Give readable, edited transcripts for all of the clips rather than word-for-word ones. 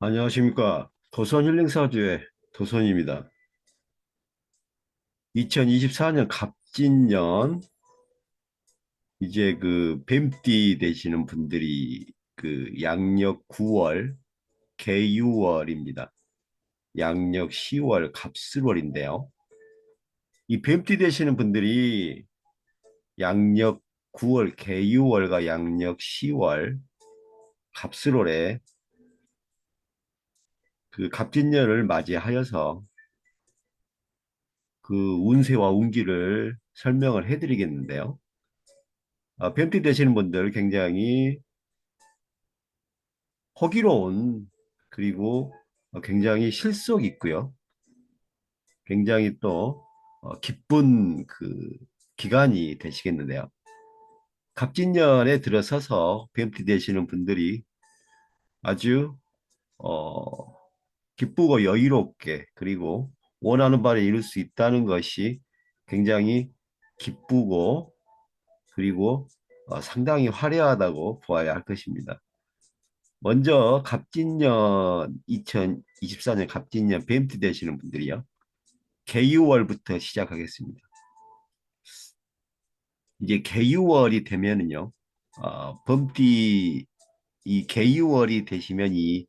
안녕하십니까. 도선 힐링사주의 도선입니다. 2024년 갑진년, 이제 그 뱀띠 되시는 분들이 그 양력 9월, 개유월입니다. 양력 10월, 갑술월인데요. 이 뱀띠 되시는 분들이 양력 9월, 개유월과 양력 10월, 갑술월에 그 갑진년을 맞이하여서 그 운세와 운기를 설명을 해드리겠는데요. 뱀띠 되시는 분들 굉장히 호기로운, 그리고 굉장히 실속 있고요. 굉장히 또 기쁜 그 기간이 되시겠는데요. 갑진년에 들어서서 뱀띠 되시는 분들이 아주 어, 기쁘고 여유롭게, 그리고 원하는 바를 이룰 수 있다는 것이 굉장히 기쁘고, 그리고 상당히 화려하다고 보아야 할 것입니다. 먼저 갑진년, 2024년 갑진년 뱀띠 되시는 분들이요. 개유월부터 시작하겠습니다. 이제 개유월이 되면은요, 범띠, 이 개유월이 되시면 이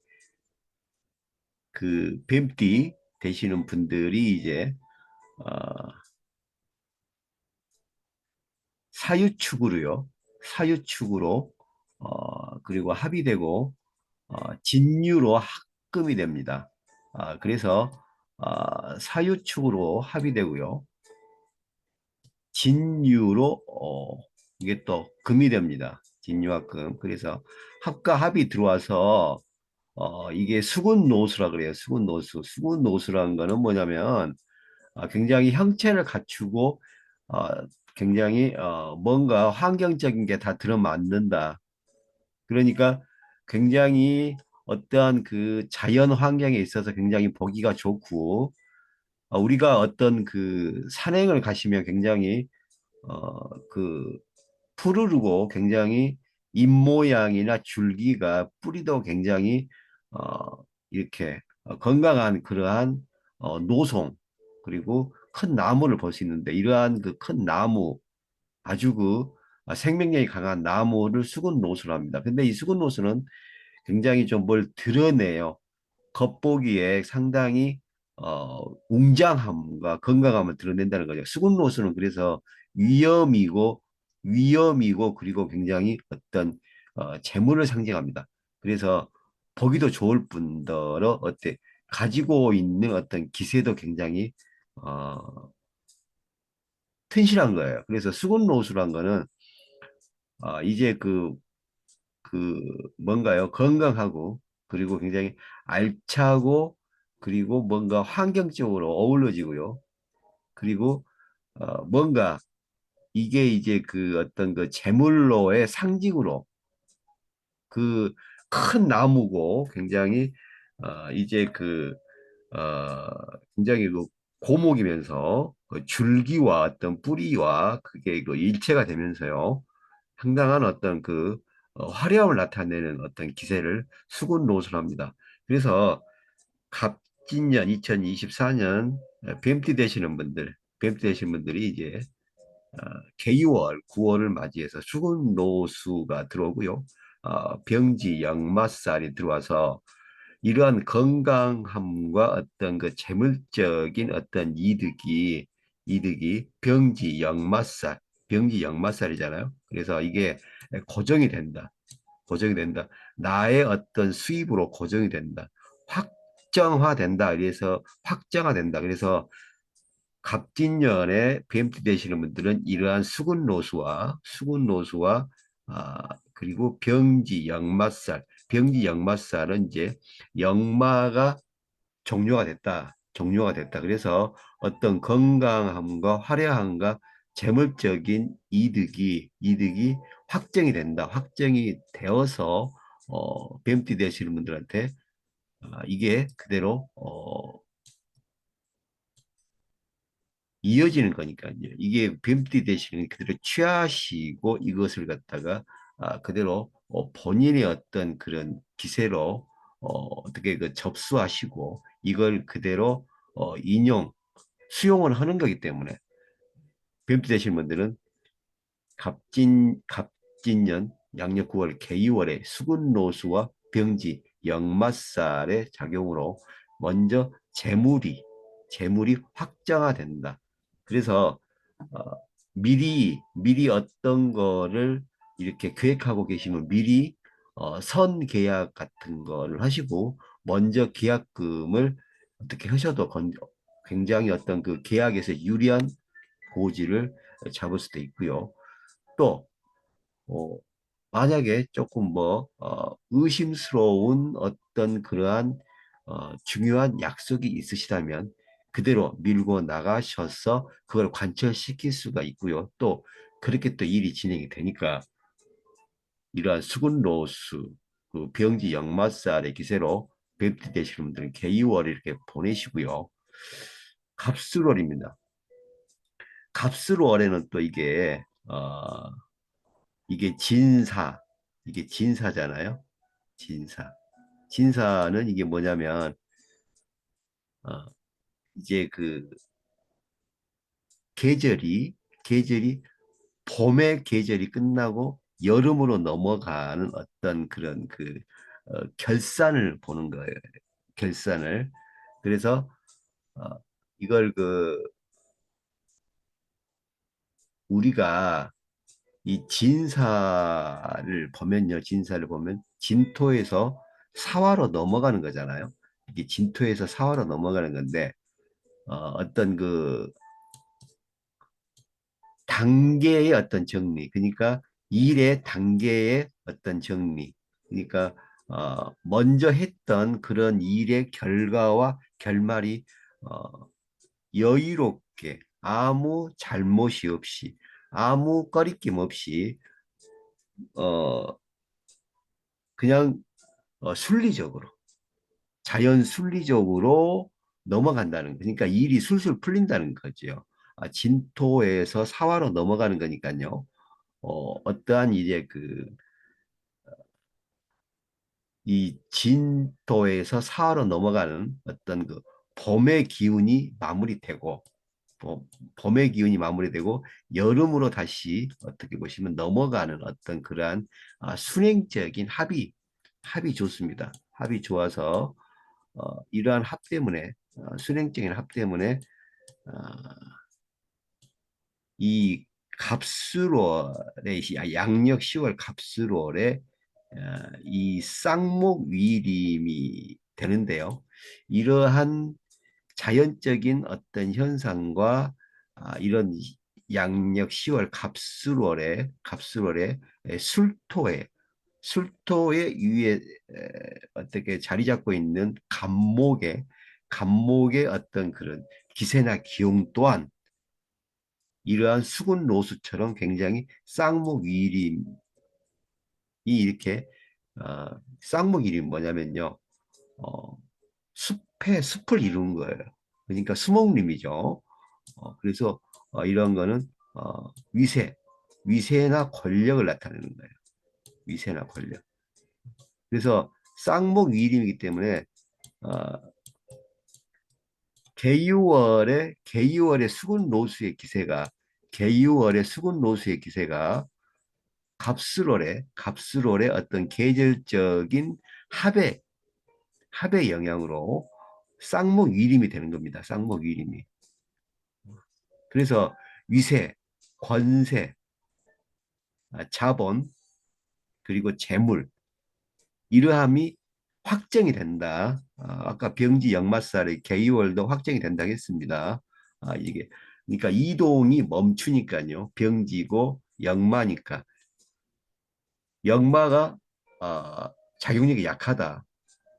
그 뱀띠 되시는 분들이 이제 어, 사유축으로요, 사유축으로 그리고 합의되고 진유로 합금이 됩니다. 그래서 사유축으로 합의되고요. 진유로 이게 또 금이 됩니다. 진유와 금. 그래서 합과 합이 들어와서 이게 수군노수라 그래요. 수군노수. 수군노수라는 거는 뭐냐면 굉장히 형체를 갖추고 어, 굉장히 뭔가 환경적인 게 다 들어맞는다. 그러니까 굉장히 어떠한 그 자연 환경에 있어서 굉장히 보기가 좋고, 우리가 어떤 그 산행을 가시면 굉장히 그 푸르르고, 굉장히 잎 모양이나 줄기가 뿌리도 굉장히 이렇게 건강한 그러한 노송, 그리고 큰 나무를 볼 수 있는데, 이러한 그 큰 나무, 아주 그 생명력이 강한 나무를 수군노수로 합니다. 근데 이 수군노수는 굉장히 좀 뭘 드러내요. 겉보기에 상당히 웅장함과 건강함을 드러낸다는 거죠. 수군로수는 그래서 위험이고, 그리고 굉장히 어떤 재물을 상징합니다. 그래서 보기도 좋을 뿐더러 어때 가지고 있는 어떤 기세도 굉장히 어, 튼실한 거예요. 그래서 수군로수란 거는 이제 그 뭔가요? 건강하고, 그리고 굉장히 알차고, 그리고 뭔가 환경적으로 어우러지고요. 그리고 뭔가 이게 이제 그 어떤 그 제물로의 상징으로 그 큰 나무고, 굉장히 이제 굉장히 그 고목이면서 그 줄기와 어떤 뿌리와 그게 그 일체가 되면서요. 상당한 어떤 그 화려함을 나타내는 어떤 기세를 수군노술합니다. 그래서 갑진년 2024년 뱀띠 되시는 분들이 이제 개유월 9월을 맞이해서 수군노수가 들어오고요. 병지 역마살이 들어와서 이러한 건강함과 어떤 그 재물적인 어떤 이득이 병지 역마살이잖아요. 그래서 이게 고정이 된다. 고정이 된다. 나의 어떤 수입으로 고정이 된다. 확정화된다. 그래서 확정화된다. 그래서 갑진년에 BMT 되시는 분들은 이러한 수군노수와 그리고 병지 역마살은 이제 역마가 종료가 됐다. 그래서 어떤 건강함과 화려함과 재물적인 이득이 확정이 되어서 BMT 되시는 분들한테 이게 그대로 이어지는 거니까요. 이게 뱀띠 대신에 그대로 취하시고 이것을 갖다가 그대로 본인의 어떤 그런 기세로 어떻게 그 접수하시고 이걸 그대로 수용을 하는 거기 때문에 뱀띠 되신 분들은 갑진년 양력 9월 개유월에 수근노수와 병지 역마살의 작용으로 먼저 재물이 확정화된다. 그래서 어, 미리 어떤 거를 이렇게 계획하고 계시면 미리 선 계약 같은 거를 하시고 먼저 계약금을 어떻게 하셔도 굉장히 어떤 그 계약에서 유리한 고지를 잡을 수도 있고요. 또 어, 만약에 조금 의심스러운 어떤 그러한 중요한 약속이 있으시다면 그대로 밀고 나가셔서 그걸 관철시킬 수가 있고요. 또 그렇게 또 일이 진행이 되니까 이러한 수군로수, 그 병지 역마살의 기세로 뵙게 되시는 분들은 개이월 이렇게 보내시고요. 갑술월입니다. 갑술월에는 또 이게 이게 진사잖아요. 진사. 진사는 이게 뭐냐면, 어, 이제 그 계절이 봄의 계절이 끝나고 여름으로 넘어가는 어떤 그런 결산을 보는 거예요. 결산을. 그래서, 어, 이걸 우리가 이 진사를 보면 진토에서 사화로 넘어가는 거잖아요. 이게 진토에서 사화로 넘어가는 건데, 어떤 단계의 어떤 정리, 그러니까 일의 단계의 어떤 정리, 그러니까 먼저 했던 그런 일의 결과와 결말이 어, 여유롭게 아무 잘못이 없이 아무 꺼리낌 없이 어, 그냥 순리적으로 자연 순리적으로 넘어간다는 그러니까 일이 술술 풀린다는 거죠. 진토에서 사화로 넘어가는 거니까요. 어떠한 이제 이 진토에서 사화로 넘어가는 어떤 봄의 기운이 마무리되고 봄- 봄의 기운이 마무리되고 여름으로 다시 어떻게 보시면 넘어가는 어떤 그러한 순행적인 합이 좋습니다. 합이 좋아서 이러한 합 때문에 순행적인 합 때문에 어, 이 갑술월의 양력 10월 갑술월에 이 쌍목위림이 되는데요. 이러한 자연적인 어떤 현상과 이런 양력 10월 갑술월에 술토에 위에 어떻게 자리 잡고 있는 간목의 어떤 그런 기세나 기용 또한 이러한 수군 노수처럼 굉장히 쌍목위림이 이렇게 쌍목위림이 뭐냐면요. 어, 숲을 이루는 거예요. 그러니까 수목림이죠. 그래서 이런 거는 위세나 권력을 나타내는 거예요. 위세나 권력. 그래서 쌍목위림이기 때문에 어, 개유월의 수군 노수의 기세가 갑술월의 어떤 계절적인 합의 영향으로 쌍목위림이 되는 겁니다. 쌍목위림이. 그래서 위세, 권세, 자본, 그리고 재물 이러함이 확정이 된다. 아까 병지 역마살의 개이월도 확정이 된다고 했습니다. 이게 그러니까 이동이 멈추니까요. 병지고 역마니까 역마가 작용력이 약하다.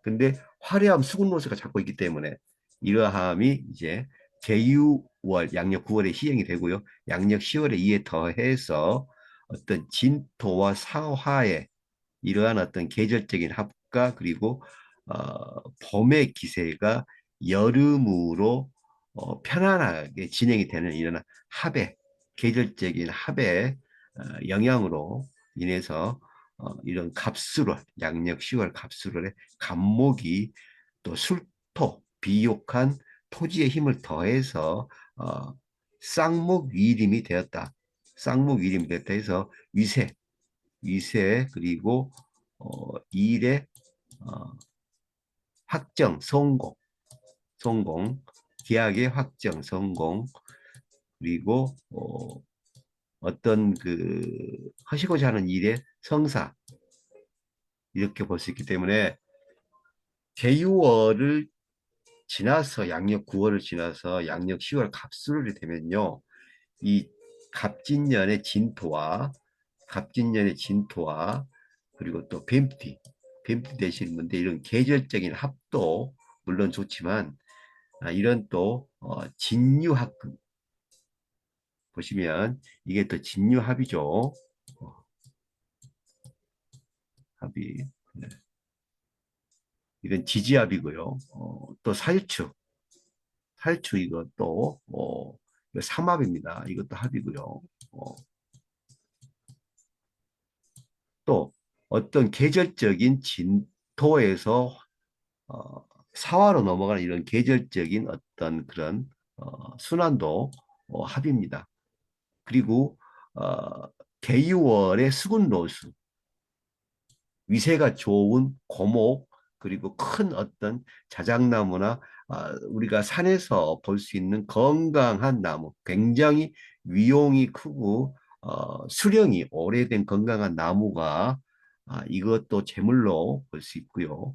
근데 화려함 수군노수가 잡고 있기 때문에 이러함이 이제 개유월 양력 9월에 시행이 되고요. 양력 10월에 이에 더해서 어떤 진토와 사화의 이러한 어떤 계절적인 합과 그리고 봄의 기세가 여름으로 편안하게 진행이 되는 이런 계절적인 합의 영향으로 인해서 이런 갑수를 양력 10월 갑수를 갑목이 또 술토 비옥한 토지의 힘을 더해서 쌍목위림이 되었다. 쌍목위림이 되었다 해서 위세 그리고 일의 어, 확정 성공 계약의 확정 성공 그리고 어떤 그 하시고자 하는 일의 성사 이렇게 볼 수 있기 때문에 개유월을 지나서 양력 9월을 지나서 양력 10월 갑술이 되면요. 이 갑진년의 진토와 갑진년의 진토와 그리고 또 뱀띠 되시는 분들 이런 계절적인 합도 물론 좋지만 이런 또 진유합금 보시면 이게 또 진유합이죠. 합이 네. 이건 지지합이고요. 또 살추 이것도 이거 삼합입니다. 이것도 합이고요. 또 어떤 계절적인 진토에서 어, 사화로 넘어가는 이런 계절적인 어떤 그런 순환도 합입니다. 그리고 개유월의 수군로수 위세가 좋은 고목 그리고 큰 어떤 자작나무나 우리가 산에서 볼 수 있는 건강한 나무 굉장히 위용이 크고 수령이 오래된 건강한 나무가 이것도 제물로 볼 수 있고요.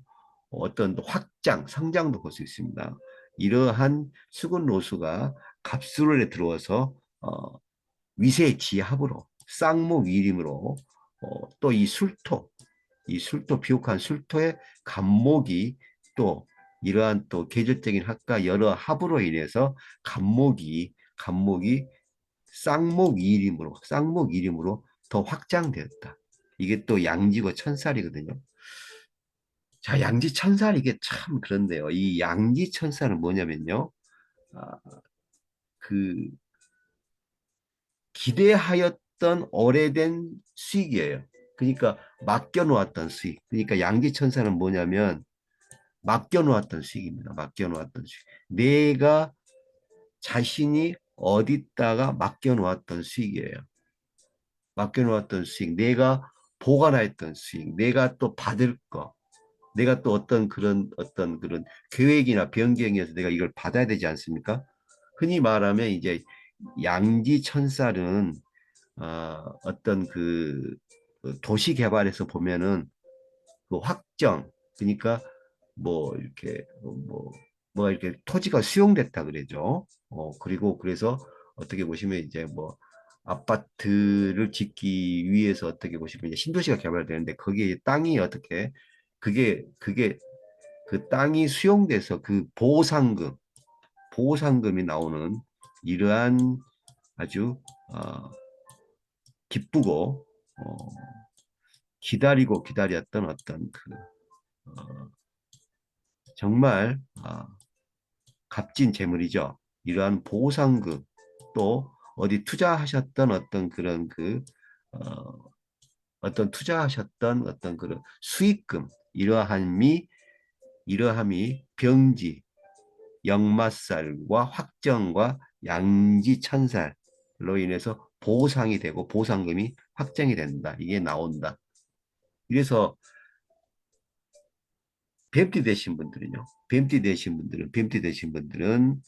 어떤 확장, 성장도 볼 수 있습니다. 이러한 수군 로수가 갑술에 들어와서 위세 지합으로 쌍목 위림으로 또 이 술토 비옥한 술토의 간목이 또 이러한 또 계절적인 합과 여러 합으로 인해서 간목이 쌍목 이림으로 더 확장되었다. 이게 또 양지고 천살이거든요. 자, 양지 천살 이게 참 그런데요. 이 양지 천살은 뭐냐면요. 아, 그 기대하였던 오래된 수익이에요. 그러니까 맡겨놓았던 수익. 그러니까 양지 천사는 뭐냐면 맡겨놓았던 수익입니다. 맡겨놓았던 수익. 내가 자신이 어디다가 맡겨놓았던 수익이에요. 맡겨놓았던 수익. 내가 보관했던 수익. 내가 또 받을 거. 내가 또 어떤 그런 계획이나 변경에서 내가 이걸 받아야 되지 않습니까? 흔히 말하면 이제 양지 천살은 어떤 그 도시 개발에서 보면은 그 확정 그러니까 뭐 이렇게 뭐 이렇게 토지가 수용됐다 그러죠. 그리고 그래서 어떻게 보시면 이제 뭐 아파트를 짓기 위해서 어떻게 보시면 이제 신도시가 개발되는데 거기에 땅이 어떻게 그게 그 땅이 수용돼서 그 보상금이 나오는 이러한 아주 기쁘고 기다리고 기다렸던 어떤 정말 값진 재물이죠. 이러한 보상금 또 어디 투자하셨던 어떤 그런 어, 어떤 투자하셨던 어떤 그런 수익금 이러함이 병지 역마살과 확정과 양지천살로 인해서 보상이 되고 보상금이 확정이 된다. 이게 나온다. 그래서 뱀띠 되신 분들은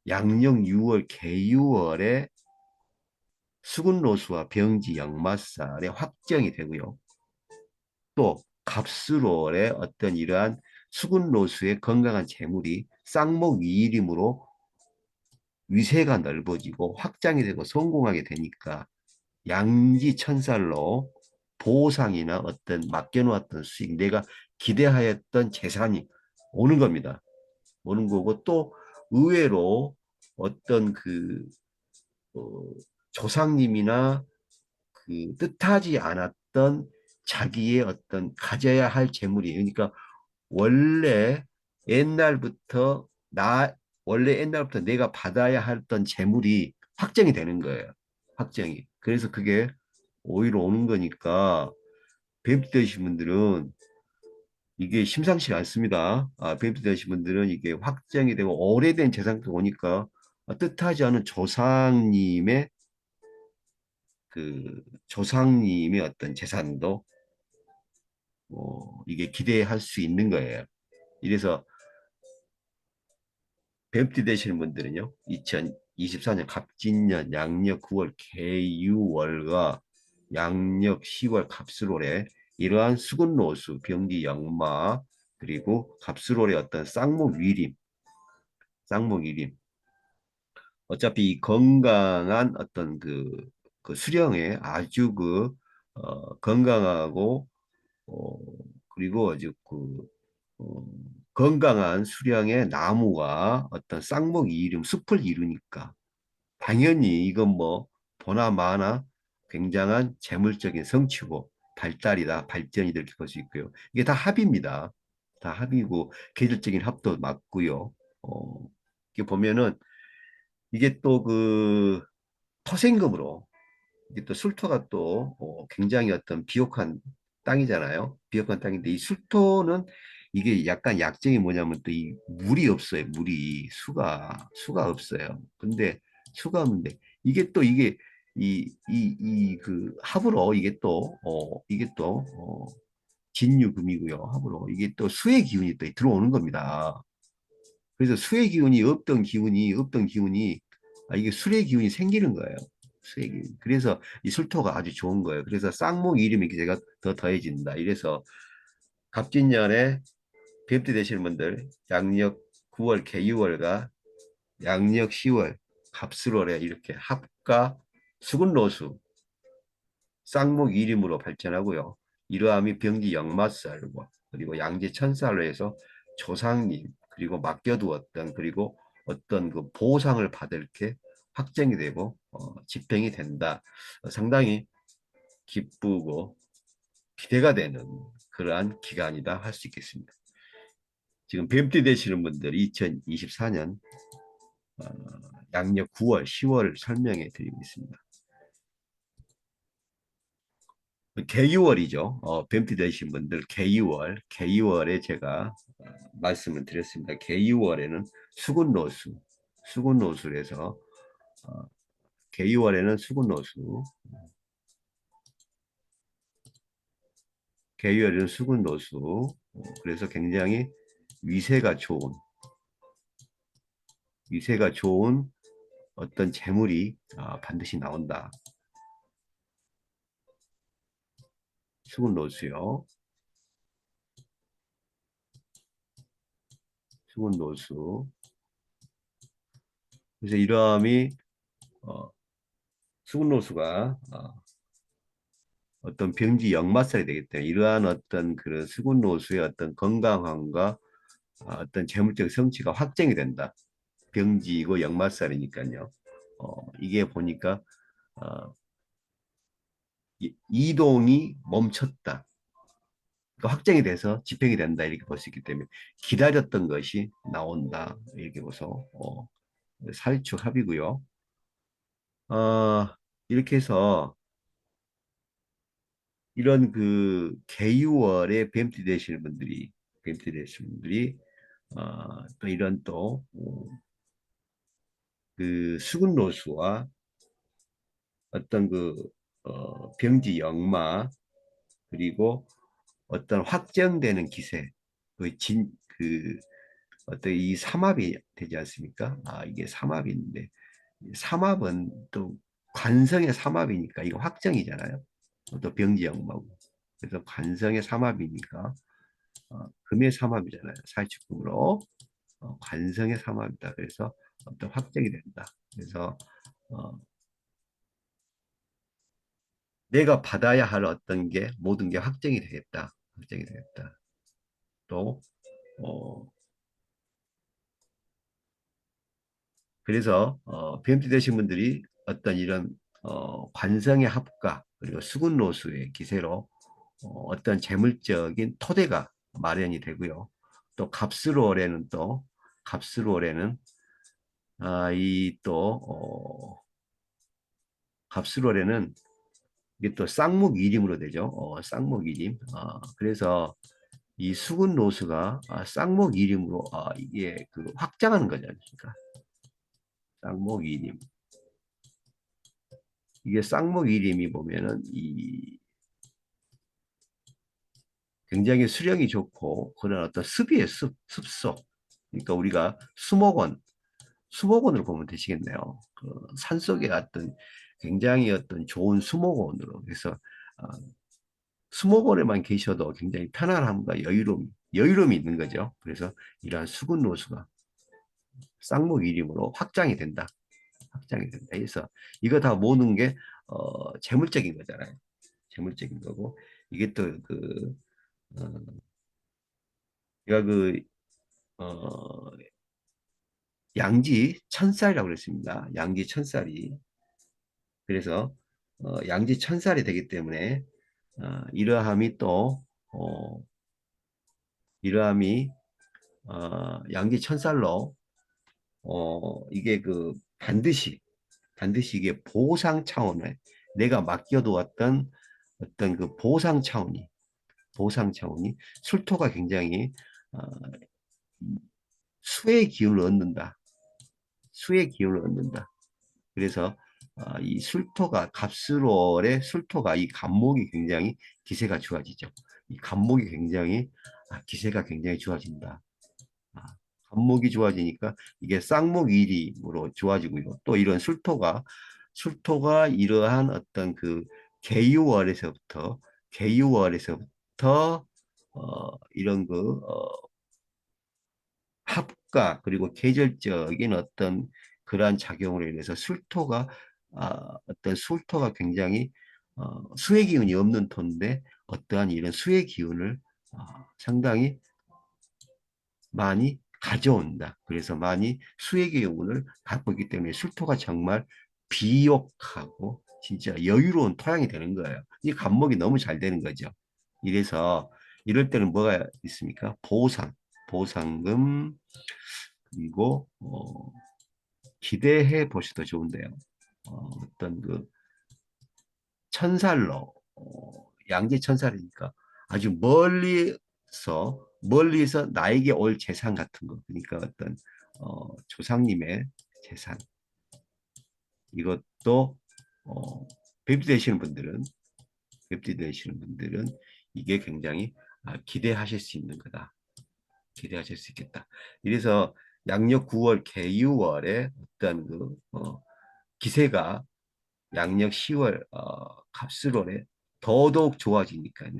양력 6월 개유월에 수군로수와 병지 역마살의 확정이 되고요. 또 갑수월에 어떤 이러한 수군로수의 건강한 재물이 쌍목위일임으로 위세가 넓어지고 확장이 되고 성공하게 되니까 양지천살로 보상이나 어떤 맡겨놓았던 수익, 내가 기대하였던 재산이 오는 겁니다. 오는 거고 또 의외로 어떤 어, 조상님이나 그 뜻하지 않았던 자기의 어떤 가져야 할 재물이 그러니까 원래 옛날부터 나 원래 옛날부터 내가 받아야 했던 재물이 확정이 되는 거예요. 확정이. 그래서 그게 오히려 오는 거니까 뱀띠 되신 분들은 이게 심상치 않습니다. 뱀띠 되신 분들은 이게 확정이 되고 오래된 재산도 오니까 뜻하지 않은 조상님의 어떤 재산도 이게 기대할 수 있는 거예요. 이래서 뱀띠 되시는 분들은요, 2024년 갑진년 양력 9월 개유월과 양력 10월 갑술월에 이러한 수근노수, 병기 역마, 그리고 갑술월의 어떤 쌍목위림, 어차피 이 건강한 어떤 그 수령에 아주 건강하고 어, 그리고 아주 어, 건강한 수령의 나무가 어떤 쌍목이 숲을 이루니까 당연히 이건 뭐 보나 마나 굉장한 재물적인 성취고 발달이다, 발전이다 이렇게 볼 수 있고요. 이게 다 합입니다. 다 합이고 계절적인 합도 맞고요. 이게 보면은 이게 또 토생금으로 이게 또 술토가 또 굉장히 어떤 비옥한 땅이잖아요. 비옥한 땅인데 이 술토는 이게 약간 약점이 뭐냐면 또 이 물이 없어요. 물이 수가 없어요. 근데 수가 없는데 이게 또 이게 그 합으로 이게 또 진유금이고요. 합으로 이게 또 수의 기운이 또 들어오는 겁니다. 그래서 수의 기운이 없던 기운이 이게 술의 기운이 생기는 거예요. 수의 기운. 그래서 이 술토가 아주 좋은 거예요. 그래서 쌍목 이름이 제가 더 더해진다. 이래서 갑진년에 뱀띠 되시는 분들 양력 9월 개유월과 양력 10월 갑술월에 이렇게 합과 수군노수 쌍목 이름으로 발전하고요. 이러함이 병지 역마살과 그리고 양재 천살로 해서 조상님 그리고 맡겨두었던 그리고 어떤 그 보상을 받을 게 확정이 되고 집행이 된다. 상당히 기쁘고 기대가 되는 그러한 기간이다 할 수 있겠습니다. 지금 뱀띠 되시는 분들 2024년 양력 9월, 10월 설명해 드리고 있습니다. 개유월이죠. 뱀띠 되신 분들 개유월에 제가 말씀을 드렸습니다. 개유월에는 수군노수, 수군노술에서 어, 개유월에는 수군노수, 개유월에는 수군노수, 그래서 굉장히 위세가 좋은, 위세가 좋은 어떤 재물이 반드시 나온다. 수군노수요. 수군노수. 그래서 이러함이 어, 수군노수가 어떤 병지 역마살이 되기 때문에 이러한 어떤 그런 수군노수의 어떤 건강함과 어떤 재물적 성취가 확정이 된다. 병지이고 역마살이니까요. 이게 보니까 어, 이동이 멈췄다. 그러니까 확정이 돼서 집행이 된다 이렇게 볼 수 있기 때문에 기다렸던 것이 나온다 이렇게 보서 살축합이고요. 어, 이렇게 해서 이런 개유월에 뱀띠 되시는 분들이 또 이런 수군노수와 어떤 병지 역마 그리고 어떤 확정되는 기세 어떤 이 삼합이 되지 않습니까? 이게 삼합인데 삼합은 또 관성의 삼합이니까 이거 확정이잖아요. 또 병지 역마고 그래서 관성의 삼합이니까 금의 삼합이잖아요. 사회축금으로 관성의 삼합이다. 그래서 어떤 확정이 된다. 그래서 어, 내가 받아야 할 어떤 게 모든 게 확정이 되겠다. 확정이 되겠다. 또 어, 그래서 BMT 되신 분들이 어떤 이런 관성의 합과 그리고 수군노수의 기세로 어떤 재물적인 토대가 마련이 되고요. 또 갑술월에는 갑술월에는 이또 갑술월에는 이게 또 쌍목 이림으로 되죠. 쌍목 이림. 그래서 이 수군 로수가 쌍목 이림으로 이게 그 확장하는 거지 않습니까? 쌍목 이림. 이게 쌍목 이림이 보면은 이 굉장히 수령이 좋고 그런 어떤 습이에요. 습속. 그러니까 우리가 수목원으로 보면 되시겠네요. 그 산속에 어떤 굉장히 어떤 좋은 수목원으로. 그래서 어, 수목원에만 계셔도 굉장히 편안함과 여유로움이 있는 거죠. 그래서 이러한 수군 노수가 쌍목 이름으로 확장이 된다. 확장이 된다. 그래서 이거 다 모든 게 재물적인 거잖아요. 재물적인 거고 이게 또 그 제가 양지 천살이라고 그랬습니다. 양지 천살이. 그래서 양지 천살이 되기 때문에 이러함이 또 이러함이 양지 천살로 이게 그 반드시 이게 보상 차원에 내가 맡겨두었던 어떤 그 보상 차원이 술토가 굉장히 어, 수의 기운을 얻는다. 수의 기운을 얻는다. 그래서 이 술토가 갑술월의 술토가 이 간목이 굉장히 기세가 좋아지죠. 이 간목이 굉장히 기세가 굉장히 좋아진다. 아, 간목이 좋아지니까 이게 쌍목일이로 좋아지고요. 또 이런 술토가 이러한 어떤 그 개유월에서부터 개유월에서부터 이런 합과 그리고 계절적인 어떤 그러한 작용으로 인해서 어떤 술토가 굉장히 수의 기운이 없는 토인데 어떠한 이런 수의 기운을 상당히 많이 가져온다. 그래서 많이 수의 기운을 갖고 있기 때문에 술토가 정말 비옥하고 진짜 여유로운 토양이 되는 거예요. 이 간목이 너무 잘 되는 거죠. 이래서 이럴 때는 뭐가 있습니까? 보상금, 그리고 기대해 보셔도 좋은데요. 어떤 그 천살로 양지 천살이니까 아주 멀리서 나에게 올 재산 같은 거 그러니까 어떤 조상님의 재산 이것도 어, 뵙이 되시는 분들은 뵙이 되시는 분들은 이게 굉장히 기대하실 수 있는 거다. 기대하실 수 있겠다. 이래서 양력 9월 개유월에 어떤 기세가 양력 10월 갑술월에 더더욱 좋아지니까요.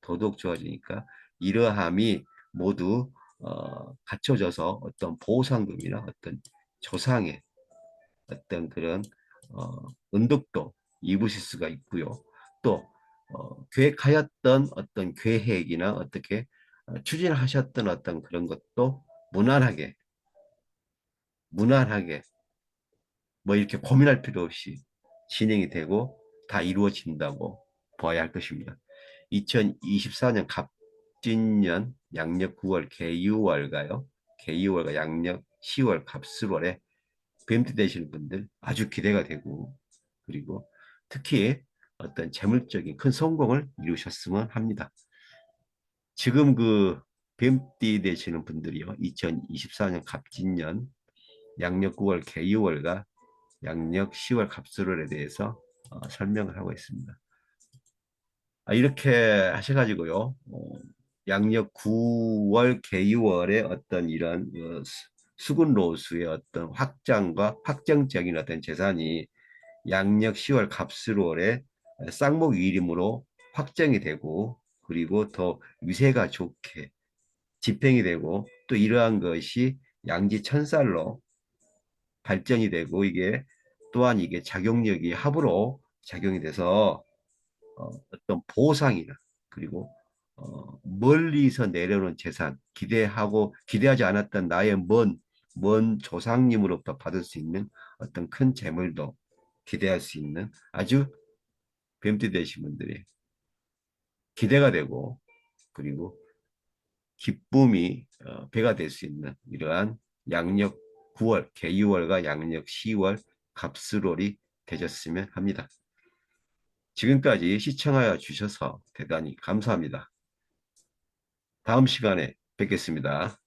더더욱 좋아지니까 이러함이 모두 갖춰져서 어떤 보상금이나 어떤 조상의 어떤 그런 은덕도 입으실 수가 있고요. 또 계획하였던 어떤 계획이나 어떻게 추진하셨던 어떤 그런 것도 무난하게 무난하게 뭐 이렇게 고민할 필요 없이 진행이 되고 다 이루어진다고 봐야 할 것입니다. 2024년 갑진년 양력 9월 개유월가요. 개유월과 양력 10월 갑술월에 뱀띠 되시는 분들 아주 기대가 되고 그리고 특히 어떤 재물적인 큰 성공을 이루셨으면 합니다. 지금 그 뱀띠 되시는 분들이요. 2024년 갑진년 양력 9월 개유월과 양력 10월 갑술월에 대해서 설명을 하고 있습니다. 이렇게 하셔가지고요. 양력 9월 개유월의 어떤 이런 수군 로수의 어떤 확장과 확정적인 어떤 재산이 양력 10월 갑술월에 쌍목위림으로 확정이 되고 그리고 더 위세가 좋게 집행이 되고 또 이러한 것이 양지천살로 발전이 되고 이게 또한 이게 작용력이 합으로 작용이 돼서 어떤 보상이나 그리고 멀리서 내려오는 재산 기대하지 않았던 나의 먼 조상님으로부터 받을 수 있는 어떤 큰 재물도 기대할 수 있는 아주 뱀띠 되신 분들이 기대가 되고 그리고 기쁨이 배가 될 수 있는 이러한 양력 9월 개유월과 양력 10월 갑술월이 되셨으면 합니다. 지금까지 시청하여 주셔서 대단히 감사합니다. 다음 시간에 뵙겠습니다.